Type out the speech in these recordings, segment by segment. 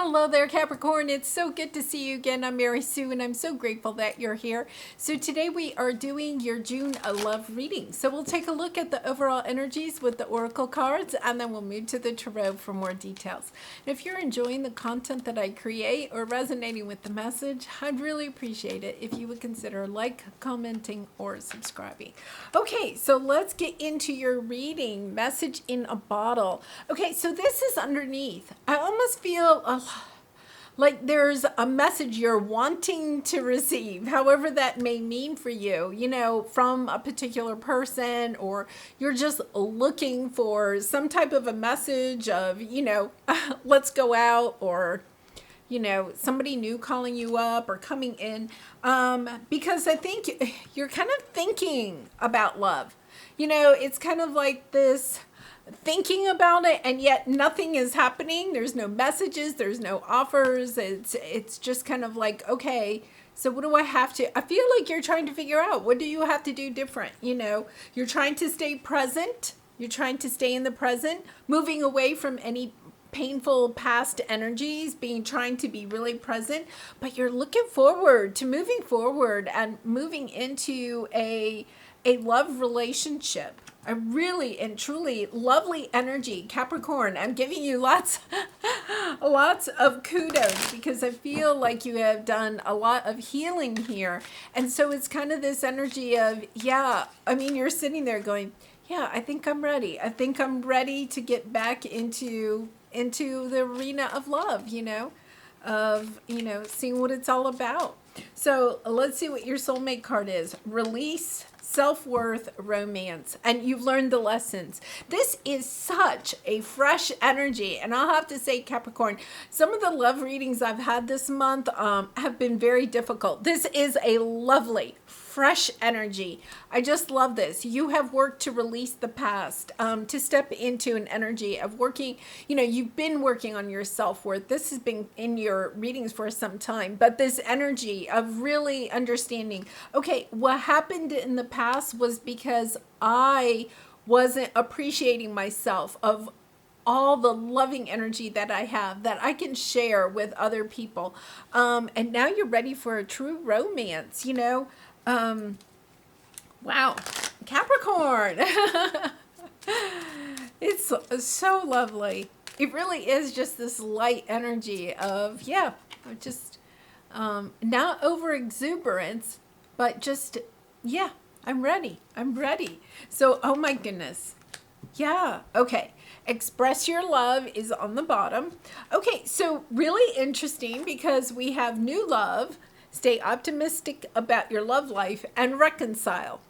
Hello there, Capricorn. It's so good to see you again. I'm Mary Sue, and I'm so grateful that you're here. So today we are doing your June love reading. So we'll take a look at the overall energies with the oracle cards, and then we'll move to the tarot for more details. And if you're enjoying the content that I create or resonating with the message, I'd really appreciate it if you would consider commenting, or subscribing. Okay, so let's get into your reading. Message in a bottle. Okay, so this is underneath. I almost feel like there's a message you're wanting to receive, however that may mean for you, from a particular person, or you're just looking for some type of a message of, let's go out, or, somebody new calling you up or coming in, because I think you're kind of thinking about love. It's kind of like this thinking about it, and yet nothing is happening. There's no messages, there's no offers. It's just kind of like, okay, so what do I have to, I feel like you're trying to figure out, what do you have to do different? You're trying to stay present. You're trying to stay in the present, moving away from any painful past energies, trying to be really present, but you're looking forward to moving forward and moving into a love relationship. A really and truly lovely energy, Capricorn. I'm giving you lots of kudos, because I feel like you have done a lot of healing here. And so it's kind of this energy of, you're sitting there going, I think I'm ready. I think I'm ready to get back into the arena of love, seeing what it's all about. So let's see what your soulmate card is. Release, self-worth, romance, and you've learned the lessons. This is such a fresh energy, and I'll have to say, Capricorn, some of the love readings I've had this month have been very difficult. This is a lovely, fresh energy. I just love this. You have worked to release the past, to step into an energy of working. You've been working on your self-worth. This has been in your readings for some time, but this energy of really understanding, okay, what happened in the past was because I wasn't appreciating myself, of all the loving energy that I have, that I can share with other people. And now you're ready for a true romance, wow, Capricorn. It's so lovely. It really is just this light energy of, just not over exuberance, but just, I'm ready. I'm ready. So, oh my goodness. Okay. Express your love is on the bottom. Okay, so really interesting, because we have new love, stay optimistic about your love life, and reconcile.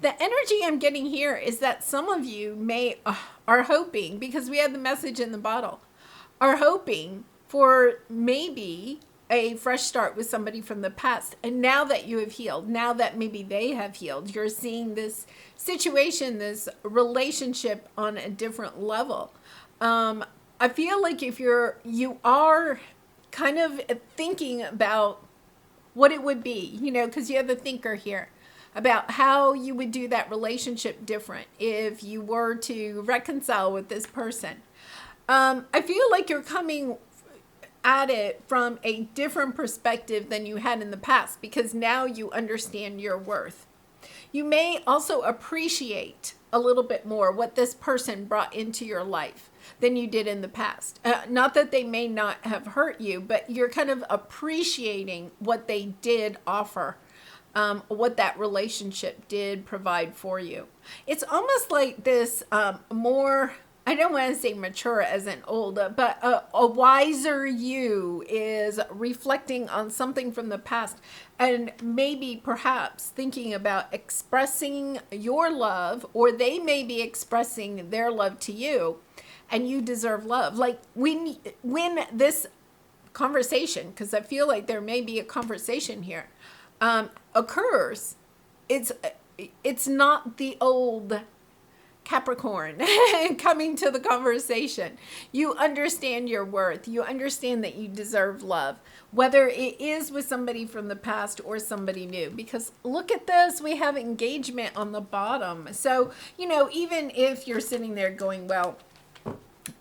The energy I'm getting here is that some of you are hoping, because we had the message in the bottle, are hoping for maybe a fresh start with somebody from the past. And now that you have healed, now that maybe they have healed, you're seeing this situation, this relationship on a different level. I feel like if you are kind of thinking about what it would be, because you have the thinker here, about how you would do that relationship different if you were to reconcile with this person. I feel like you're coming at it from a different perspective than you had in the past, because now you understand your worth. You may also appreciate a little bit more what this person brought into your life than you did in the past. Not that they may not have hurt you, but you're kind of appreciating what they did offer, what that relationship did provide for you. It's almost like this more, I don't want to say mature as in old, but a wiser you is reflecting on something from the past, and maybe perhaps thinking about expressing your love, or they may be expressing their love to you, and you deserve love. Like when this conversation, because I feel like there may be a conversation here, occurs, it's not the old Capricorn coming to the conversation. You understand your worth. You understand that you deserve love, whether it is with somebody from the past or somebody new. Because look at this, we have engagement on the bottom. So, even if you're sitting there going, well,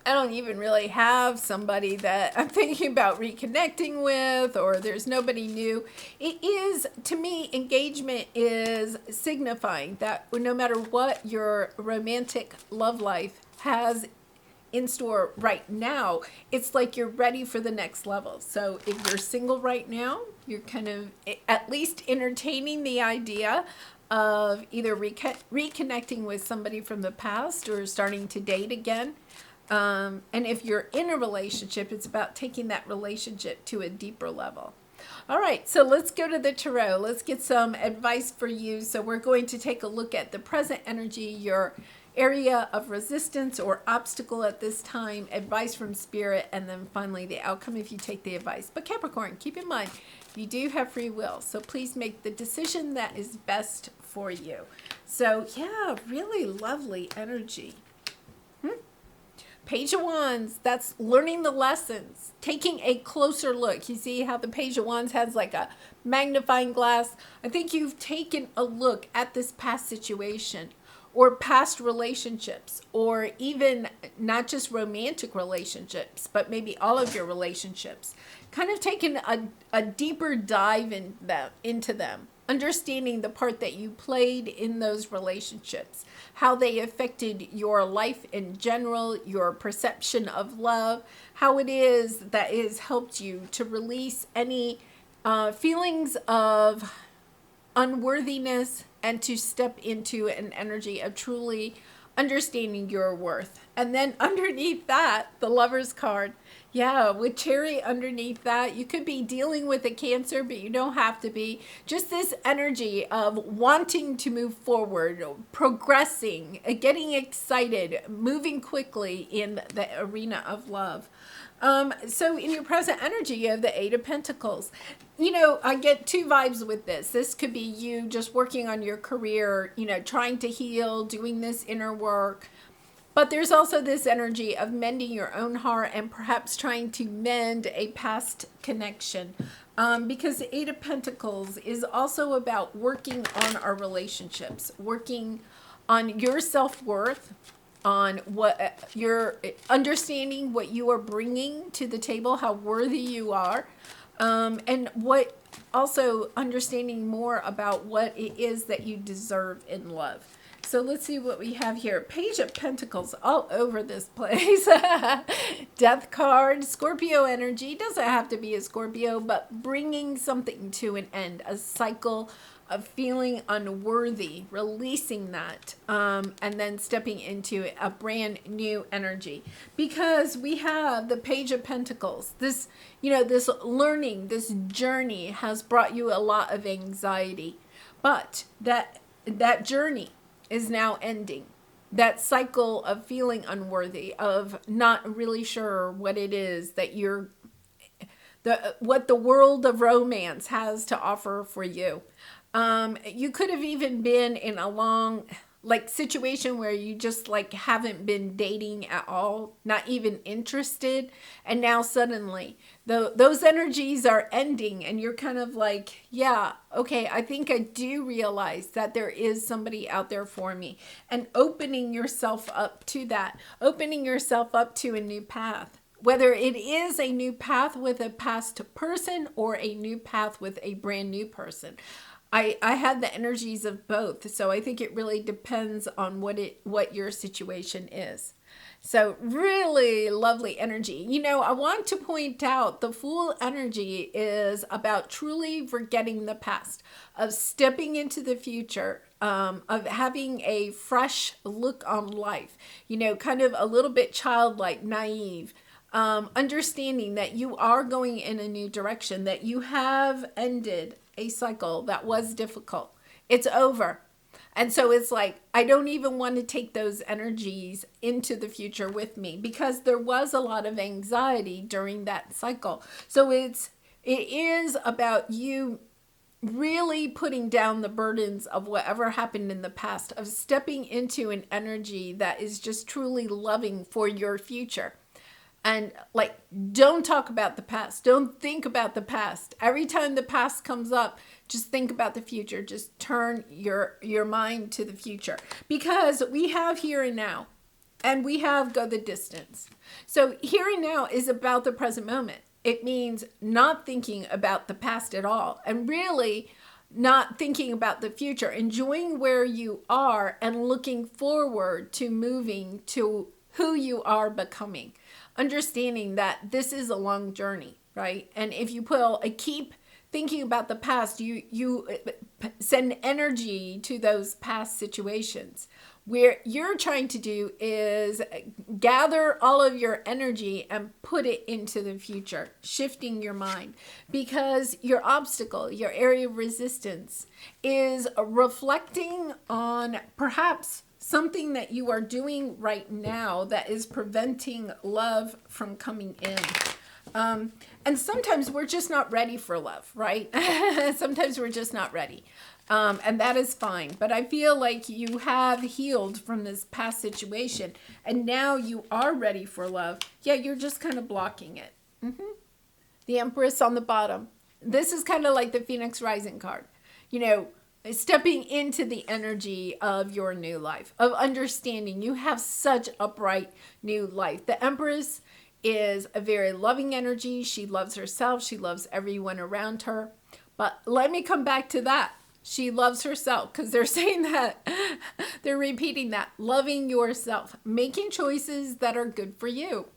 I don't even really have somebody that I'm thinking about reconnecting with, or there's nobody new. It is, to me, engagement is signifying that no matter what your romantic love life has in store right now, it's like you're ready for the next level. So if you're single right now, you're kind of at least entertaining the idea of either reconnecting with somebody from the past or starting to date again. And if you're in a relationship, it's about taking that relationship to a deeper level. All right, so let's go to the tarot. Let's get some advice for you. So we're going to take a look at the present energy, your area of resistance or obstacle at this time, advice from spirit, and then finally the outcome if you take the advice. But Capricorn, keep in mind, you do have free will, so please make the decision that is best for you. So yeah, really lovely energy. Page of Wands, that's learning the lessons, taking a closer look. You see how the Page of Wands has like a magnifying glass? I think you've taken a look at this past situation or past relationships, or even not just romantic relationships, but maybe all of your relationships. Kind of taking a deeper dive into them, understanding the part that you played in those relationships, how they affected your life in general, your perception of love, how it is that it has helped you to release any feelings of unworthiness and to step into an energy of truly understanding your worth. And then underneath that, the Lover's card. Yeah, with Cherry underneath that, you could be dealing with a Cancer, but you don't have to be. Just this energy of wanting to move forward, progressing, getting excited, moving quickly in the arena of love. So in your present energy, you have the Eight of Pentacles. You know, I get two vibes with this. This could be you just working on your career, you know, trying to heal, doing this inner work. But there's also this energy of mending your own heart and perhaps trying to mend a past connection. Because the Eight of Pentacles is also about working on our relationships, working on your self-worth, on what you're understanding, what you are bringing to the table, how worthy you are, and what also understanding more about what it is that you deserve in love. So let's see what we have here. Page of Pentacles all over this place. Death card, Scorpio energy. Doesn't have to be a Scorpio, but bringing something to an end, a cycle of feeling unworthy, releasing that, and then stepping into a brand new energy. Because we have the Page of Pentacles. This, you know, this learning, this journey has brought you a lot of anxiety. But that journey is now ending. That cycle of feeling unworthy, of not really sure what it is that you're, what the world of romance has to offer for you. You could have even been in a long situation where you just haven't been dating at all, not even interested, and now suddenly those energies are ending and you're kind of like, yeah, okay, I think I do realize that there is somebody out there for me, and opening yourself up to that, opening yourself up to a new path. Whether it is a new path with a past person or a new path with a brand new person. I had the energies of both, so I think it really depends on what your situation is. So really lovely energy. You know, I want to point out the Fool energy is about truly forgetting the past, of stepping into the future, of having a fresh look on life, you know, kind of a little bit childlike, naive. Understanding that you are going in a new direction, that you have ended a cycle that was difficult. It's over. And so it's like, I don't even want to take those energies into the future with me, because there was a lot of anxiety during that cycle. So it is about you really putting down the burdens of whatever happened in the past, of stepping into an energy that is just truly loving for your future. And don't talk about the past. Don't think about the past. Every time the past comes up, just think about the future. Just turn your mind to the future. Because we have here and now. And we have go the distance. So here and now is about the present moment. It means not thinking about the past at all, and really not thinking about the future, enjoying where you are and looking forward to moving to who you are becoming. Understanding that this is a long journey, right? And if you keep thinking about the past, you send energy to those past situations. Where you're trying to do is gather all of your energy and put it into the future, shifting your mind, because your obstacle, your area of resistance, is reflecting on perhaps something that you are doing right now that is preventing love from coming in. And sometimes we're just not ready for love, right? Sometimes we're just not ready. And that is fine. But I feel like you have healed from this past situation and now you are ready for love. Yeah, you're just kind of blocking it. The Empress on the bottom. This is kind of like the Phoenix Rising card. You know, stepping into the energy of your new life, of understanding you have such a bright new life. The Empress is a very loving energy. She loves herself. She loves everyone around her. But let me come back to that. She loves herself, because they're saying that, they're repeating that, loving yourself, making choices that are good for you,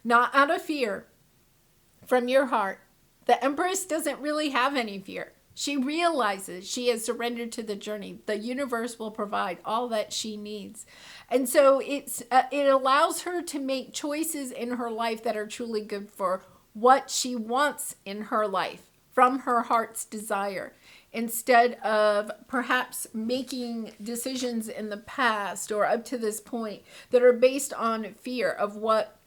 not out of fear, from your heart. The Empress doesn't really have any fear. She realizes she has surrendered to the journey. The universe will provide all that she needs. And so it allows her to make choices in her life that are truly good for what she wants in her life, from her heart's desire, instead of perhaps making decisions in the past or up to this point that are based on fear of what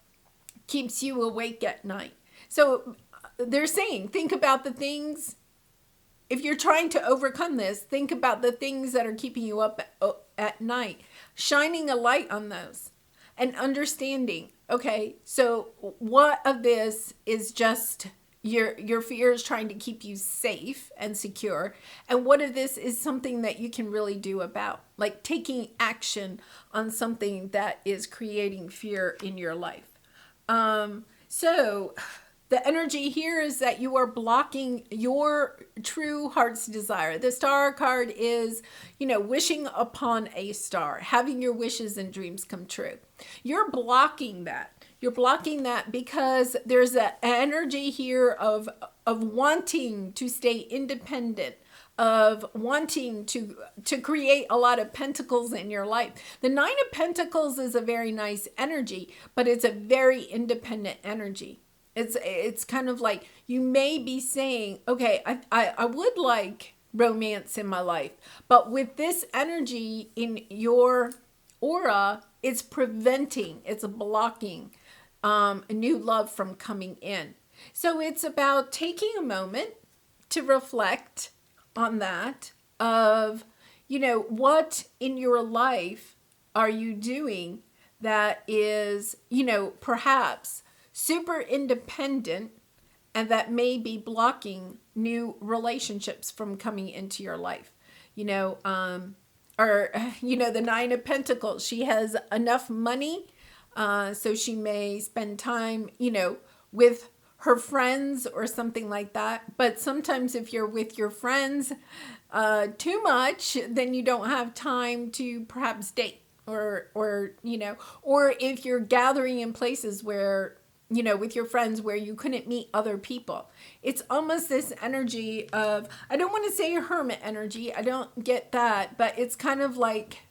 keeps you awake at night. So they're saying, think about the things, if you're trying to overcome this, think about the things that are keeping you up at night, shining a light on those and understanding, okay, so what of this is just your fear is trying to keep you safe and secure, and what if this is something that you can really do about, like taking action on something that is creating fear in your life. So the energy here is that you are blocking your true heart's desire. The Star card is, wishing upon a star, having your wishes and dreams come true. You're blocking that. You're blocking that because there's an energy here of wanting to stay independent, of wanting to create a lot of pentacles in your life. The Nine of Pentacles is a very nice energy, but it's a very independent energy. It's kind of like you may be saying, okay, I would like romance in my life, but with this energy in your aura, it's preventing, it's blocking new love from coming in. So it's about taking a moment to reflect on that of, what in your life are you doing that is, perhaps super independent and that may be blocking new relationships from coming into your life. The Nine of Pentacles, she has enough money, so she may spend time, with her friends or something like that. But sometimes if you're with your friends too much, then you don't have time to perhaps date or if you're gathering in places where, with your friends where you couldn't meet other people. It's almost this energy of, I don't want to say a hermit energy, I don't get that, but it's kind of like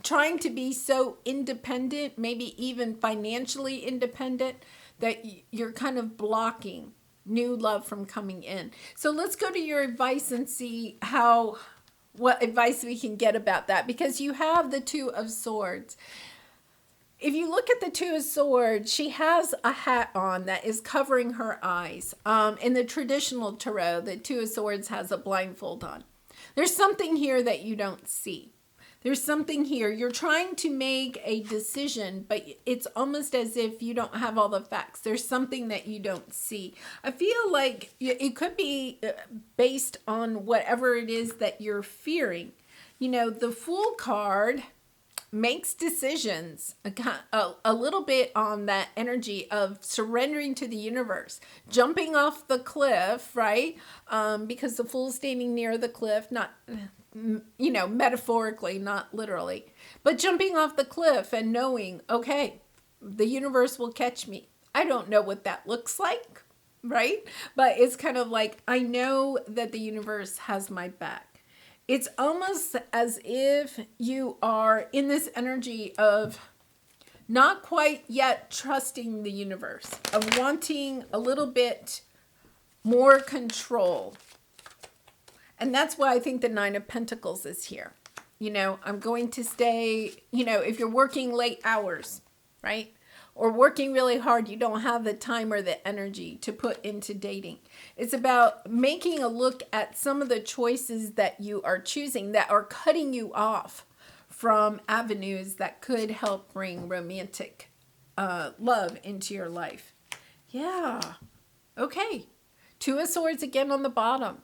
trying to be so independent, maybe even financially independent, that you're kind of blocking new love from coming in. So let's go to your advice and see what advice we can get about that, because you have the Two of Swords. If you look at the Two of Swords, she has a hat on that is covering her eyes. In the traditional tarot, the Two of Swords has a blindfold on. There's something here that you don't see. There's something here. You're trying to make a decision, but it's almost as if you don't have all the facts. There's something that you don't see. I feel like it could be based on whatever it is that you're fearing. The Fool card makes decisions a little bit on that energy of surrendering to the universe, jumping off the cliff, right? Because the fool's standing near the cliff, not, metaphorically, not literally, but jumping off the cliff and knowing, okay, the universe will catch me. I don't know what that looks like, right? But it's kind of like, I know that the universe has my back. It's almost as if you are in this energy of not quite yet trusting the universe, of wanting a little bit more control. And that's why I think the Nine of Pentacles is here. I'm going to stay, if you're working late hours, right? Or working really hard, you don't have the time or the energy to put into dating. It's about making a look at some of the choices that you are choosing that are cutting you off from avenues that could help bring romantic love into your life. Yeah. Okay. Two of Swords again on the bottom.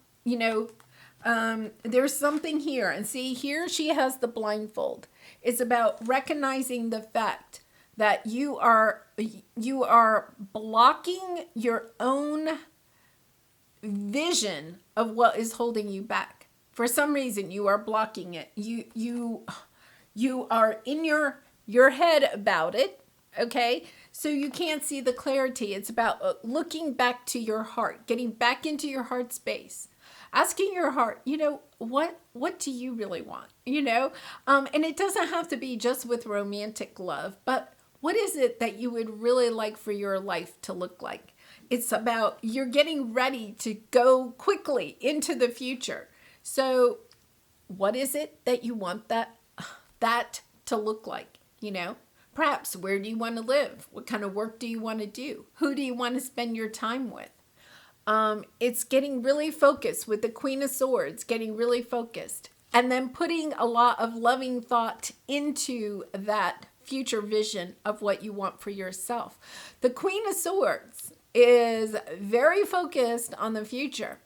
There's something here. And see, here she has the blindfold. It's about recognizing the fact that you are blocking your own vision of what is holding you back. For some reason, you are blocking it. You are in your head about it, okay? So you can't see the clarity. It's about looking back to your heart, getting back into your heart space. Asking your heart, what do you really want? And it doesn't have to be just with romantic love, but what is it that you would really like for your life to look like? It's about you're getting ready to go quickly into the future. So what is it that you want that to look like? Perhaps where do you want to live? What kind of work do you want to do? Who do you want to spend your time with? It's getting really focused with the Queen of Swords, getting really focused. And then putting a lot of loving thought into that future vision of what you want for yourself. The Queen of Swords is very focused on the future.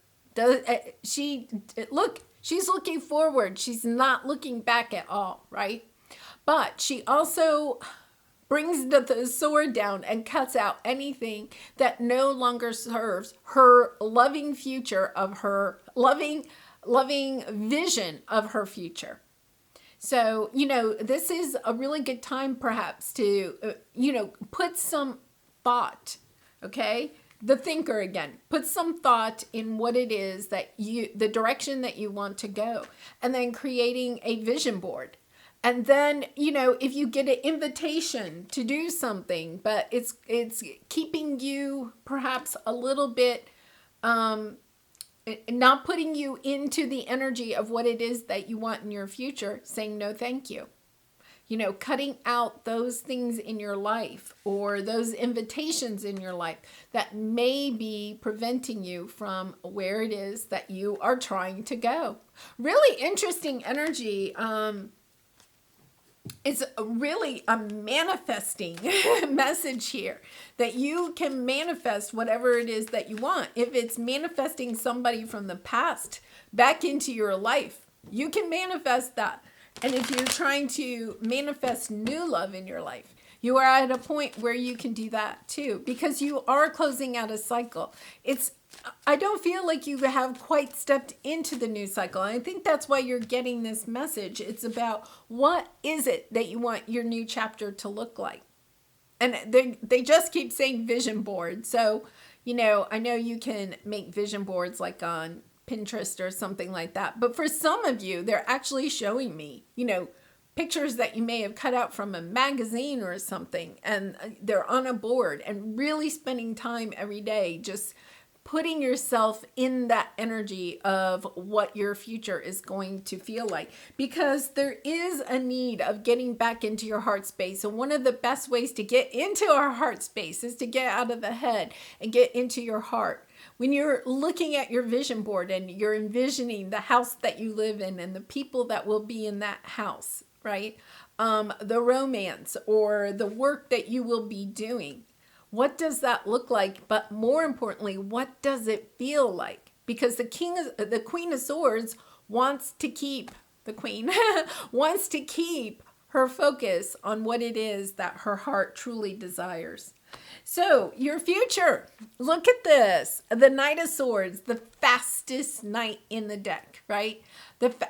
She's looking forward. She's not looking back at all, right? But she also brings the sword down and cuts out anything that no longer serves her loving future of her loving vision of her future. So, this is a really good time perhaps to, put some thought, okay? The thinker again, put some thought in what it is that the direction that you want to go, and then creating a vision board. And then, if you get an invitation to do something, but it's keeping you perhaps a little bit, not putting you into the energy of what it is that you want in your future, saying no thank you. Cutting out those things in your life or those invitations in your life that may be preventing you from where it is that you are trying to go. Really interesting energy. It's really a manifesting message here that you can manifest whatever it is that you want. If it's manifesting somebody from the past back into your life, you can manifest that. And if you're trying to manifest new love in your life, you are at a point where you can do that too, because you are closing out a cycle. I don't feel like you have quite stepped into the new cycle. And I think that's why you're getting this message. It's about what is it that you want your new chapter to look like? And they just keep saying vision board. So, I know you can make vision boards like on Pinterest or something like that. But for some of you, they're actually showing me, pictures that you may have cut out from a magazine or something. And they're on a board and really spending time every day just putting yourself in that energy of what your future is going to feel like, because there is a need of getting back into your heart space. And one of the best ways to get into our heart space is to get out of the head and get into your heart. When you're looking at your vision board and you're envisioning the house that you live in and the people that will be in that house, right? The romance or the work that you will be doing. What does that look like? But more importantly, what does it feel like? Because the Queen of Swords wants to keep, the Queen wants to keep her focus on what it is that her heart truly desires. So, your future. Look at this. The Knight of Swords, the fastest knight in the deck, right?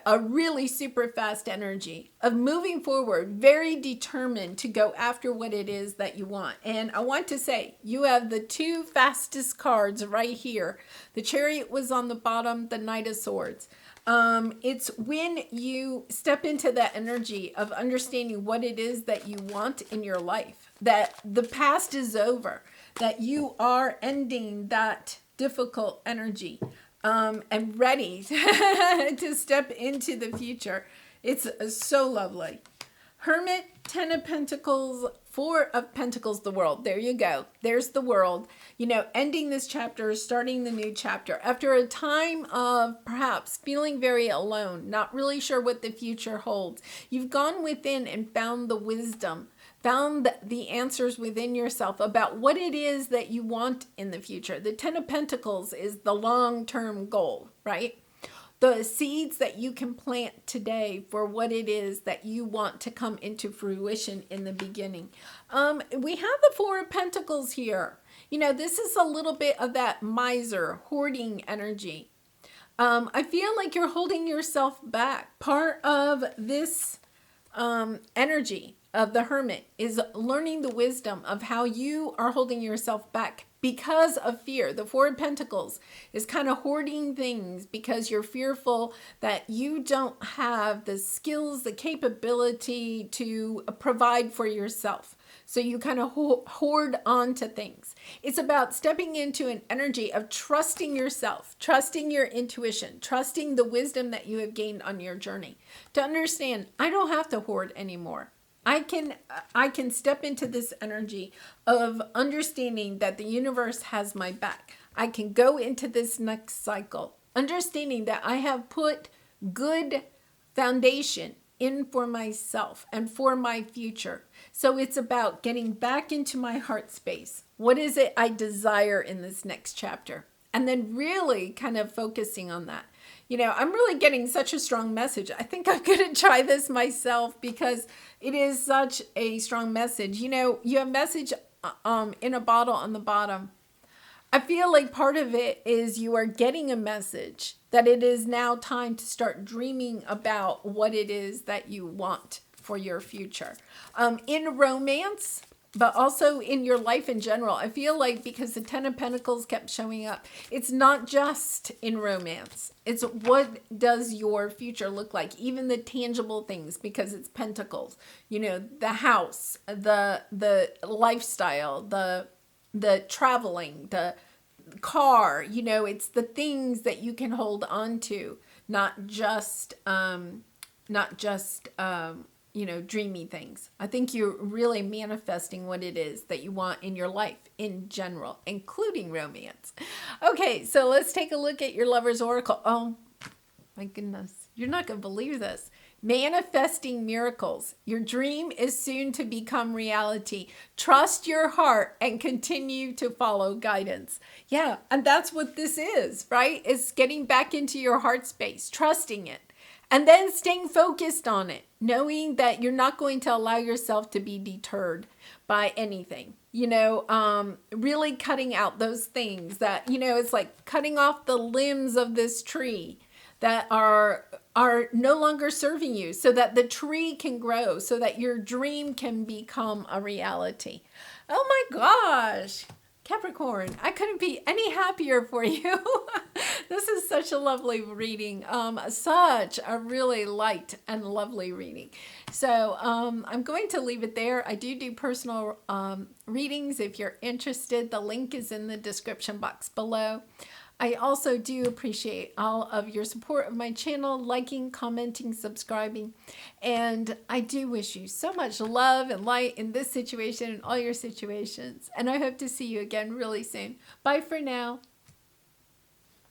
A really super fast energy of moving forward, very determined to go after what it is that you want. And I want to say, you have the two fastest cards right here. The Chariot was on the bottom, the Knight of Swords. It's when you step into that energy of understanding what it is that you want in your life, that the past is over, that you are ending that difficult energy, and ready to step into the future. It's so lovely. Hermit, 10 of Pentacles, 4 of Pentacles, the World. There you go. There's the World. You know, ending this chapter, starting the new chapter. After a time of perhaps feeling very alone, not really sure what the future holds, you've gone within and found the wisdom, found the answers within yourself about what it is that you want in the future. The 10 of Pentacles is the long-term goal, right? The seeds that you can plant today for what it is that you want to come into fruition in the beginning. We have the 4 of Pentacles here. You know, this is a little bit of that miser, hoarding energy. I feel like you're holding yourself back. Part of this energy of the Hermit is learning the wisdom of how you are holding yourself back because of fear. The 4 of Pentacles is kind of hoarding things because you're fearful that you don't have the skills, the capability to provide for yourself. So you kind of hoard on to things. It's about stepping into an energy of trusting yourself, trusting your intuition, trusting the wisdom that you have gained on your journey. To understand, I don't have to hoard anymore. I can step into this energy of understanding that the universe has my back. I can go into this next cycle, understanding that I have put good foundation in for myself and for my future. So it's about getting back into my heart space. What is it I desire in this next chapter? And then really kind of focusing on that. You know, I'm really getting such a strong message. I think I'm going to try this myself because it is such a strong message. You know, you have message in a bottle on the bottom. I feel like part of it is you are getting a message that it is now time to start dreaming about what it is that you want for your future. In romance, but also in your life in general, I feel like because the 10 of Pentacles kept showing up, it's not just in romance. It's what does your future look like? Even the tangible things, because it's Pentacles. You know, the house, the lifestyle, the traveling, the car. You know, it's the things that you can hold on to, not just you know, dreamy things. I think you're really manifesting what it is that you want in your life in general, including romance. Okay, so let's take a look at your Lover's Oracle. Oh, my goodness. You're not going to believe this. Manifesting miracles. Your dream is soon to become reality. Trust your heart and continue to follow guidance. Yeah, and that's what this is, right? It's getting back into your heart space, trusting it. And then staying focused on it, knowing that you're not going to allow yourself to be deterred by anything. You know, really cutting out those things that, you know, it's like cutting off the limbs of this tree that are no longer serving you so that the tree can grow, so that your dream can become a reality. Oh my gosh. Capricorn, I couldn't be any happier for you. This is such a lovely reading. Such a really light and lovely reading. So I'm going to leave it there. I do personal readings. If you're interested, the link is in the description box below. I also do appreciate all of your support of my channel, liking, commenting, subscribing. And I do wish you so much love and light in this situation and all your situations. And I hope to see you again really soon. Bye for now.